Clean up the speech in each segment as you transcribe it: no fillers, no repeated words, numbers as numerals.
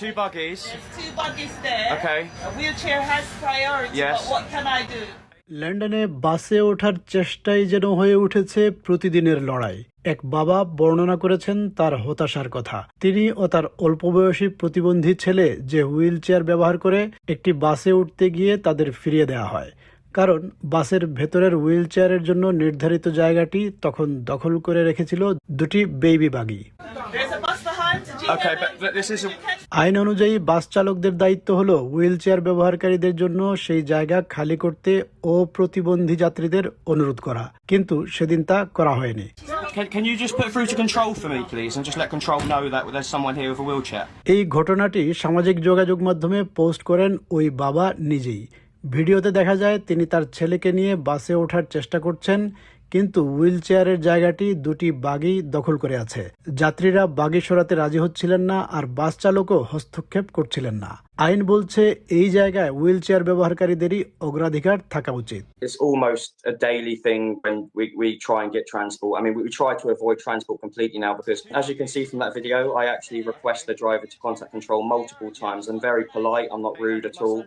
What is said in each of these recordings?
two buggies. There's two buggies there. Okay. A wheelchair has priority. Yes. But what can I do? লন্ডনে বাসে ওঠার চেষ্টাই যেন হয়ে উঠেছে প্রতিদিনের লড়াই। এক বাবা বর্ণনা করেছেন তার হতাশার কথা। তিনি ও তার অল্প বয়সী প্রতিবন্ধী ছেলে যে হুইল চেয়ার ব্যবহার করে একটি বাসে উঠতে গিয়ে তাদের ফিরিয়ে দেওয়া হয়, কারণ বাসের ভেতরের হুইল চেয়ারের জন্য নির্ধারিত জায়গাটি তখন দখল করে রেখেছিল দুটি বেবি বাগি। There's a bus behind. Do you Okay, have it? but this is আইন অনুযায়ী বাস চালকদের দায়িত্ব হলো হুইল চেয়ার ব্যবহারকারীদের জন্য সেই জায়গা খালি করতে ও প্রতিবন্ধী যাত্রীদের অনুরোধ করা, কিন্তু সেদিন তা করা হয়নি। Can you just put through to control for me, please, and just let control know that there's someone here with a wheelchair? এই ঘটনাটি সামাজিক যোগাযোগ মাধ্যমে পোস্ট করেন ওই বাবা নিজেই। ভিডিওতে দেখা যায় তিনি তার ছেলেকে নিয়ে বাসে ওঠার চেষ্টা করছেন, কিন্তু হুইল চেয়ারের জায়গাটি দুটি বাগি দখল করে আছে। যাত্রীরা বাগি সরাতে রাজি হচ্ছিলেন না, আর বাস চালকও হস্তক্ষেপ করছিলেন না। আইন বলছে এই জায়গায় হুইল চেয়ার ব্যবহারকারীদেরই অগ্রাধিকার থাকা উচিত। It's almost a daily thing when we try and get transport. I mean, we try to avoid transport completely now because, as you can see from that video, I actually request the driver to contact control multiple times. I'm very polite, I'm not rude at all.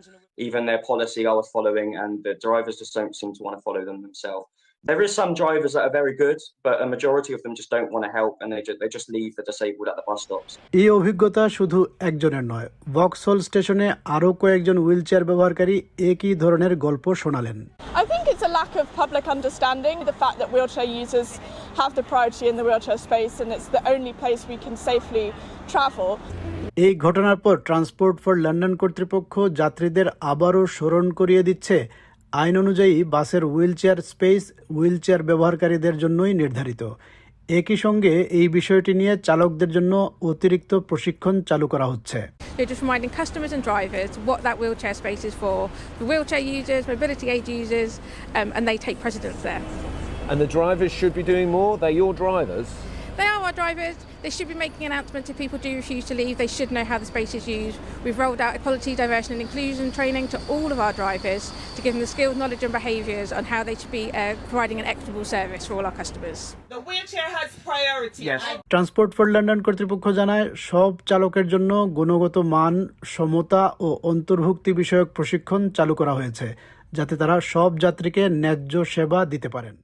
Even their policy I was following, and the drivers just don't seem to want to follow them themselves. There is some drivers that are very good, but a majority of them just don't want to help, and they just leave the disabled at the bus stops. এই অভিজ্ঞতা শুধু একজনের নয়, ভক্সহল স্টেশনে আরও কয়েকজন wheel chair ব্যবহারকারী একই ধরনের গল্প শোনালেন। I think it's a lack of public understanding, the fact that wheelchair users have the priority in the wheelchair space and it's the only place we can safely travel. এই ঘটনার পর transport for London কর্তৃপক্ষ যাত্রীদের আবারও স্মরণ করিয়ে দিচ্ছে আইন অনুযায়ী বাসের wheel chair space wheel chair ব্যবহারকারীদের জন্যই নির্ধারিত। একই সঙ্গে এই বিষয়টি নিয়ে চালকদের জন্য অতিরিক্ত প্রশিক্ষণ চালু করা হচ্ছে। You're just reminding customers and drivers what that wheelchair space is for wheelchair users, mobility aid users, and they take precedence there. And the drivers should be doing more? They're your drivers? They are our drivers. They should be making announcements if people do refuse to leave. They should know how the space is used. We've rolled out equality, diversity and inclusion training to all of our drivers to give them the skills, knowledge and behaviours on how they should be providing an equitable service for all our customers. The wheelchair has priority. Yes. Transport for London কর্তৃপক্ষ জানায় সব চালকের জন্য গুণগত মান, সমতা ও অন্তর্ভুক্তি বিষয়ক প্রশিক্ষণ চালু করা হয়েছে, যাতে তারা সব যাত্রীকে ন্যায্য সেবা দিতে পারেন।